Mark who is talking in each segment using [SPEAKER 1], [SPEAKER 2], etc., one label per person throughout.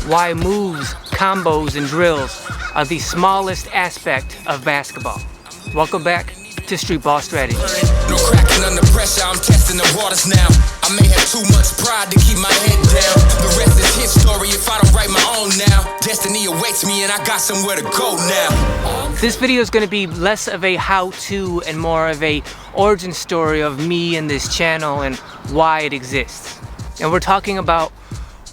[SPEAKER 1] why moves, combos, and drills are the smallest aspect of basketball. Welcome back to Streetball Strategies.
[SPEAKER 2] No cracking under pressure, I'm testing the waters now. I may have too much pride to keep my head down. The rest is his story if I don't write my own now. Destiny awaits me and I got somewhere to go now.
[SPEAKER 1] This video is going to be less of a how-to and more of a origin story of me and this channel and why it exists. And we're talking about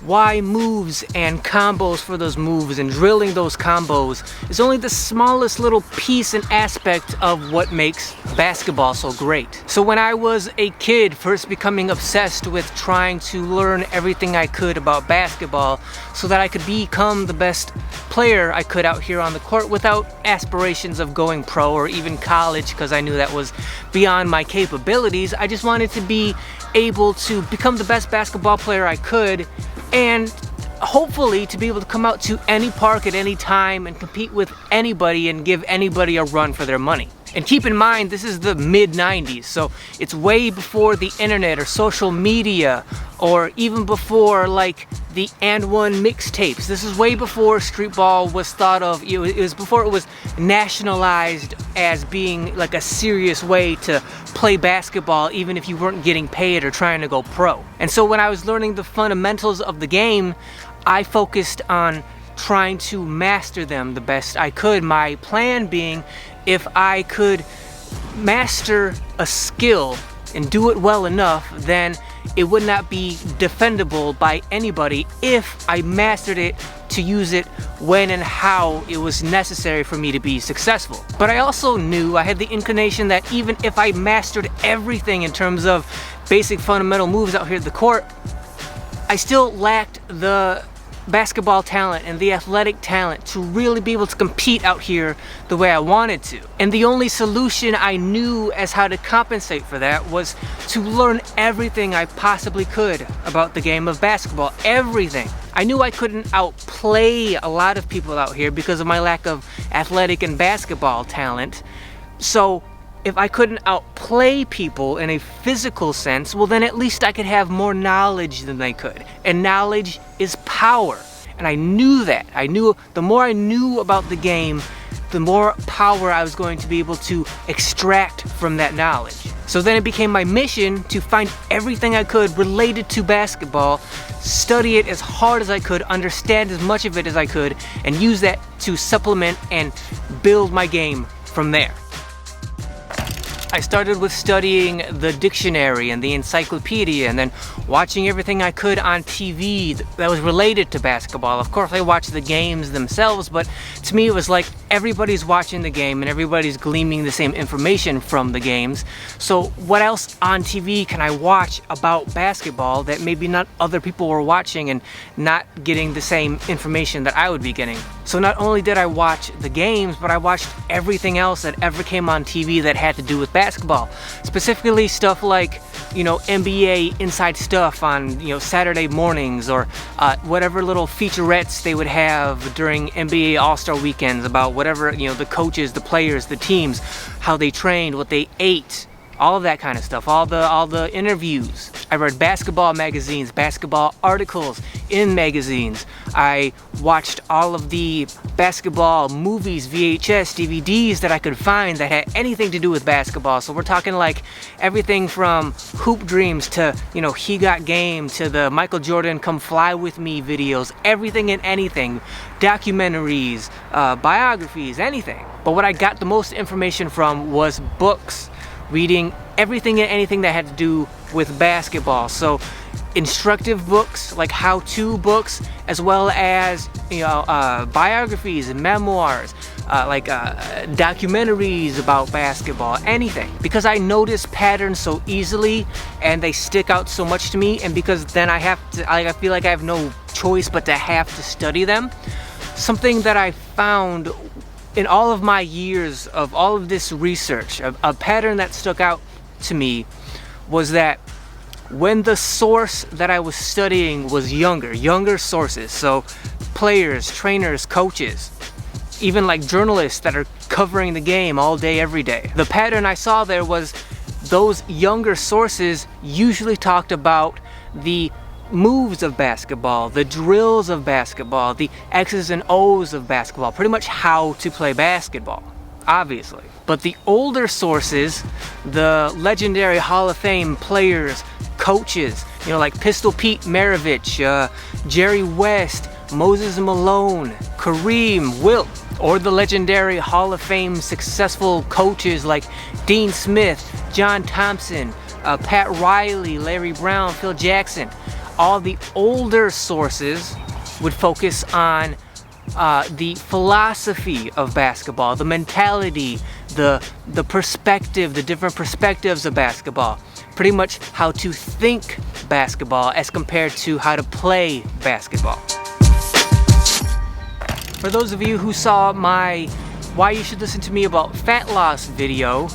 [SPEAKER 1] why moves and combos for those moves and drilling those combos is only the smallest little piece and aspect of what makes basketball so great. So when I was a kid, first becoming obsessed with trying to learn everything I could about basketball so that I could become the best player I could out here on the court without aspirations of going pro or even college, because I knew that was beyond my capabilities. I just wanted to be able to become the best basketball player I could, and hopefully to be able to come out to any park at any time and compete with anybody and give anybody a run for their money. And keep in mind, this is the mid-90s, so it's way before the internet or social media, or even before like the And One mixtapes. This is way before streetball was thought of. It was before it was nationalized as being like a serious way to play basketball, even if you weren't getting paid or trying to go pro. And so when I was learning the fundamentals of the game, I focused on trying to master them the best I could. My plan being, if I could master a skill and do it well enough, then it would not be defendable by anybody if I mastered it to use it when and how it was necessary for me to be successful. But I also knew, I had the inclination that even if I mastered everything in terms of basic fundamental moves out here at the court, I still lacked the basketball talent and the athletic talent to really be able to compete out here the way I wanted to. And the only solution I knew as how to compensate for that was to learn everything I possibly could about the game of basketball. Everything. I knew I couldn't outplay a lot of people out here because of my lack of athletic and basketball talent. So if I couldn't outplay people in a physical sense, well then at least I could have more knowledge than they could. And knowledge is power. And I knew that. I knew the more I knew about the game, the more power I was going to be able to extract from that knowledge. So then it became my mission to find everything I could related to basketball, study it as hard as I could, understand as much of it as I could, and use that to supplement and build my game from there. I started with studying the dictionary and the encyclopedia, and then watching everything I could on TV that was related to basketball. Of course, I watched the games themselves, but to me it was like everybody's watching the game and everybody's gleaming the same information from the games. So what else on TV can I watch about basketball that maybe not other people were watching and not getting the same information that I would be getting? So not only did I watch the games, but I watched everything else that ever came on TV that had to do with basketball. Specifically stuff like, NBA inside stuff on, Saturday mornings, or whatever little featurettes they would have during NBA All-Star weekends about whatever, the coaches, the players, the teams, how they trained, what they ate, all of that kind of stuff, all the interviews. I read basketball magazines, basketball articles in magazines. I watched all of the basketball movies, VHS, DVDs that I could find that had anything to do with basketball. So we're talking like everything from Hoop Dreams to, He Got Game, to the Michael Jordan Come Fly With Me videos, everything and anything, documentaries, biographies, anything. But what I got the most information from was books, reading everything and anything that had to do with basketball. So instructive books, like how-to books, as well as biographies and memoirs, documentaries about basketball, anything. Because I notice patterns so easily and they stick out so much to me, and because then I feel like I have no choice but to have to study them. Something that I found in all of my years of all of this research, a pattern that stuck out to me was that when the source that I was studying was younger sources, so players, trainers, coaches, even like journalists that are covering the game all day, every day, the pattern I saw there was those younger sources usually talked about the moves of basketball, the drills of basketball, the X's and O's of basketball, pretty much how to play basketball, obviously. But the older sources, the legendary Hall of Fame players, coaches, like Pistol Pete Maravich, Jerry West, Moses Malone, Kareem, Wilt, or the legendary Hall of Fame successful coaches like Dean Smith, John Thompson, Pat Riley, Larry Brown, Phil Jackson. All the older sources would focus on the philosophy of basketball, the mentality, the perspective, the different perspectives of basketball. Pretty much how to think basketball as compared to how to play basketball. For those of you who saw my Why You Should Listen to Me About Fat Loss video,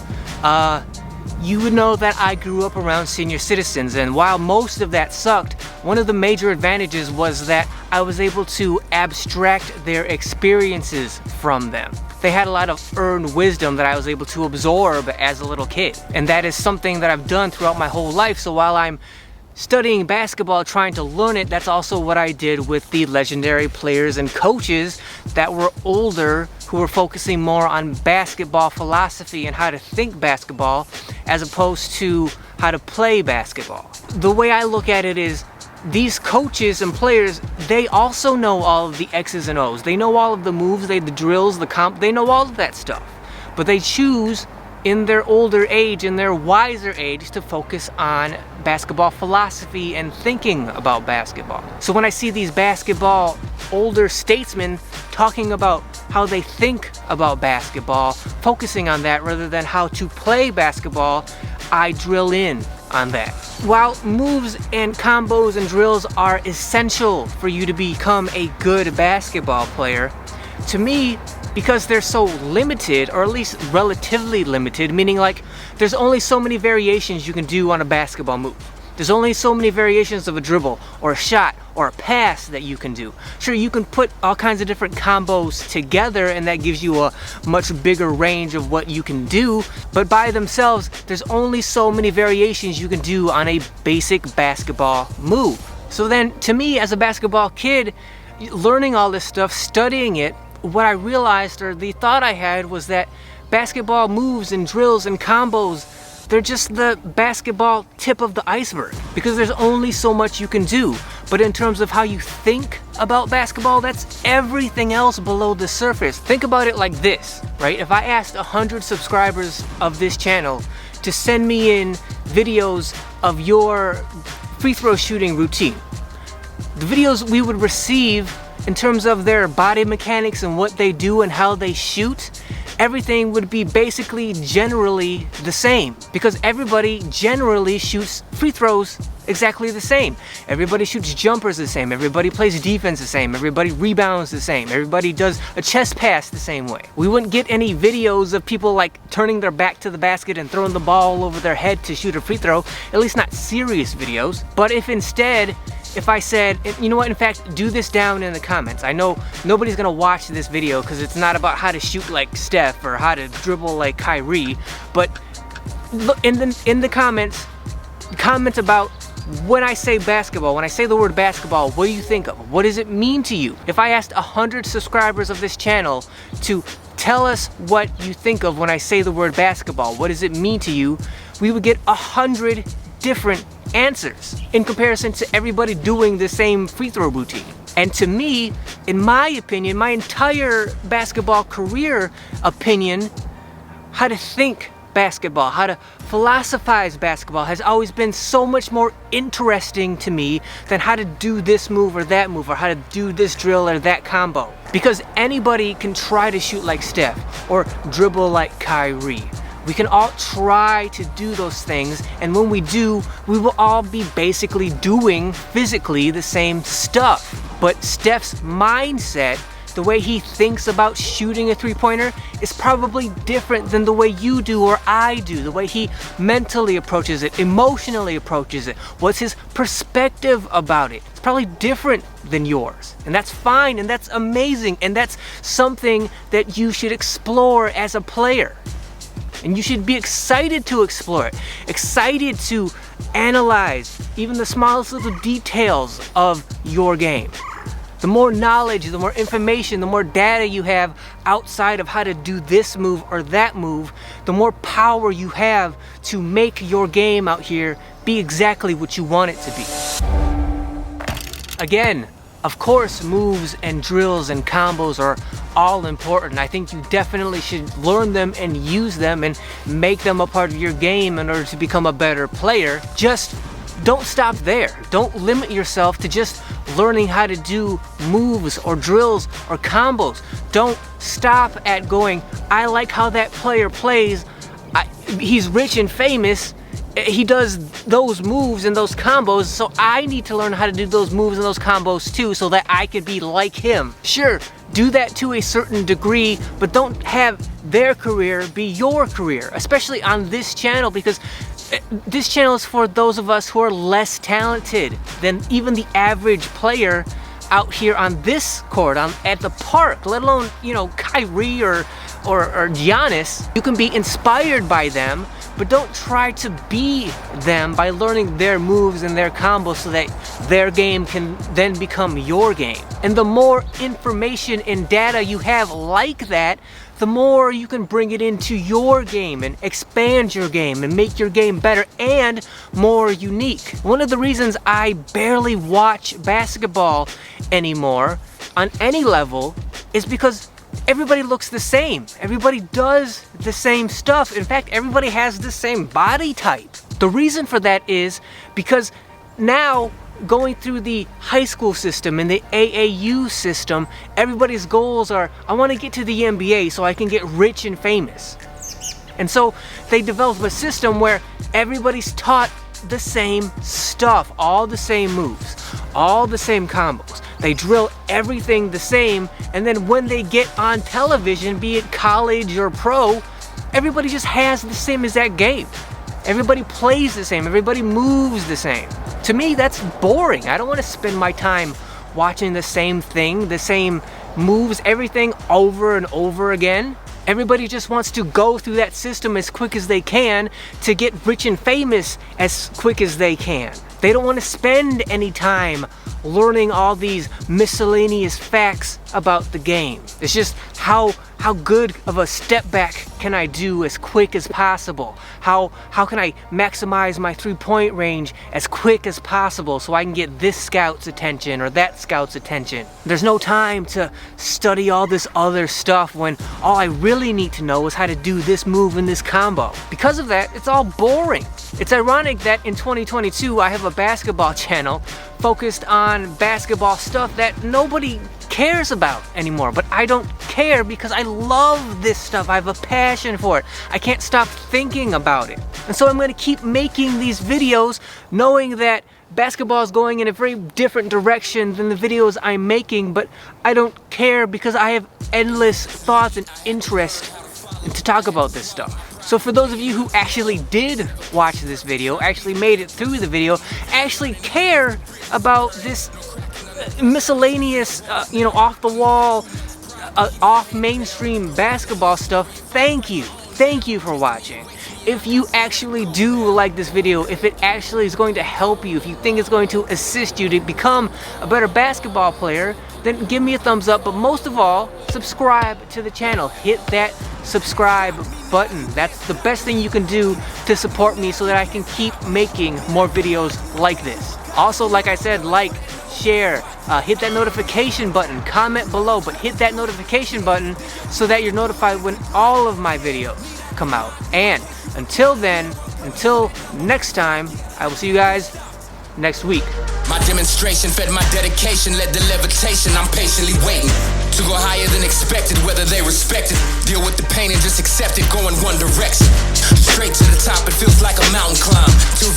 [SPEAKER 1] you would know that I grew up around senior citizens, and while most of that sucked, one of the major advantages was that I was able to abstract their experiences from them. They had a lot of earned wisdom that I was able to absorb as a little kid, and that is something that I've done throughout my whole life. So while I'm studying basketball, trying to learn it, that's also what I did with the legendary players and coaches that were older, who were focusing more on basketball philosophy and how to think basketball as opposed to how to play basketball. The way I look at it is, these coaches and players, they also know all of the X's and O's. They know all of the moves, the drills, the comp, they know all of that stuff. But they choose in their older age, in their wiser age, to focus on basketball philosophy and thinking about basketball. So when I see these basketball older statesmen talking about how they think about basketball, focusing on that rather than how to play basketball, I drill in on that. While moves and combos and drills are essential for you to become a good basketball player, to me, because they're so limited, or at least relatively limited, meaning like there's only so many variations you can do on a basketball move. There's only so many variations of a dribble or a shot or a pass that you can do. Sure, you can put all kinds of different combos together and that gives you a much bigger range of what you can do, but by themselves, there's only so many variations you can do on a basic basketball move. So then, to me, as a basketball kid, learning all this stuff, studying it, what I realized, or the thought I had, was that basketball moves and drills and combos, they're just the basketball tip of the iceberg, because there's only so much you can do. But in terms of how you think about basketball, that's everything else below the surface. Think about it like this, right? If I asked 100 subscribers of this channel to send me in videos of your free throw shooting routine, the videos we would receive in terms of their body mechanics and what they do and how they shoot, everything would be basically generally the same, because everybody generally shoots free throws exactly the same. Everybody shoots jumpers the same. Everybody plays defense the same. Everybody rebounds the same. Everybody does a chest pass the same way. We wouldn't get any videos of people like turning their back to the basket and throwing the ball over their head to shoot a free throw, at least not serious videos. But if instead, if I said, you know what, in fact, do this down in the comments. I know nobody's gonna watch this video because it's not about how to shoot like Steph or how to dribble like Kyrie, but look in the comments, comment about when I say basketball, when I say the word basketball, what do you think of? What does it mean to you? If I asked 100 subscribers of this channel to tell us what you think of when I say the word basketball, what does it mean to you, we would get 100 different answers in comparison to everybody doing the same free throw routine. And to me, in my opinion, my entire basketball career opinion, how to think basketball, how to philosophize basketball has always been so much more interesting to me than how to do this move or that move, or how to do this drill or that combo. Because anybody can try to shoot like Steph or dribble like Kyrie. We can all try to do those things, and when we do, we will all be basically doing physically the same stuff. But Steph's mindset, the way he thinks about shooting a three-pointer, is probably different than the way you do or I do, the way he mentally approaches it, emotionally approaches it. What's his perspective about it? It's probably different than yours. And that's fine, and that's amazing, and that's something that you should explore as a player. And you should be excited to explore it, excited to analyze even the smallest little details of your game. The more knowledge, the more information, the more data you have outside of how to do this move or that move, the more power you have to make your game out here be exactly what you want it to be. Again, of course, moves and drills and combos are all important. I think you definitely should learn them and use them and make them a part of your game in order to become a better player. Just don't stop there. Don't limit yourself to just learning how to do moves or drills or combos. Don't stop at going, I like how that player plays. He's rich and famous. He does those moves and those combos, so I need to learn how to do those moves and those combos too so that I can be like him. Sure, do that to a certain degree, but don't have their career be your career, especially on this channel, because this channel is for those of us who are less talented than even the average player out here on this court, at the park, let alone, you know, Kyrie or Giannis. You can be inspired by them, but don't try to be them by learning their moves and their combos so that their game can then become your game. And the more information and data you have like that, the more you can bring it into your game and expand your game and make your game better and more unique. One of the reasons I barely watch basketball anymore on any level is because everybody looks the same. Everybody does the same stuff. In fact, everybody has the same body type. The reason for that is because now, going through the high school system and the AAU system, everybody's goals are, I want to get to the NBA so I can get rich and famous. And so they develop a system where everybody's taught the same stuff, all the same moves, all the same combos. They drill everything the same, and then when they get on television, be it college or pro, everybody just has the same exact game. Everybody plays the same, everybody moves the same. To me, that's boring. I don't want to spend my time watching the same thing, the same moves, everything over and over again. Everybody just wants to go through that system as quick as they can to get rich and famous as quick as they can. They don't want to spend any time learning all these miscellaneous facts about the game. It's just how good of a step back can I do as quick as possible? How can I maximize my three-point range as quick as possible so I can get this scout's attention or that scout's attention? There's no time to study all this other stuff when all I really need to know is how to do this move and this combo. Because of that, it's all boring. It's ironic that in 2022 I have a basketball channel focused on basketball stuff that nobody cares about anymore, but I don't care because I love this stuff. I have a passion for it. I can't stop thinking about it. And so I'm going to keep making these videos knowing that basketball is going in a very different direction than the videos I'm making, but I don't care because I have endless thoughts and interest to talk about this stuff. So for those of you who actually did watch this video, actually made it through the video, actually care about this miscellaneous, off the wall, off mainstream basketball stuff, thank you. Thank you for watching. If you actually do like this video, if it actually is going to help you, if you think it's going to assist you to become a better basketball player, then give me a thumbs up. But most of all, subscribe to the channel. Hit that subscribe button. That's the best thing you can do to support me so that I can keep making more videos like this. Also, like I said, like, share, hit that notification button, comment below, but hit that notification button so that you're notified when all of my videos come out. And until then, until next time, I will see you guys next week.
[SPEAKER 2] My demonstration fed my dedication, led the levitation. I'm patiently waiting to go higher than expected, whether they respect it. Deal with the pain and just accept it, go in one direction. Straight to the top, it feels like a mountain climb. Till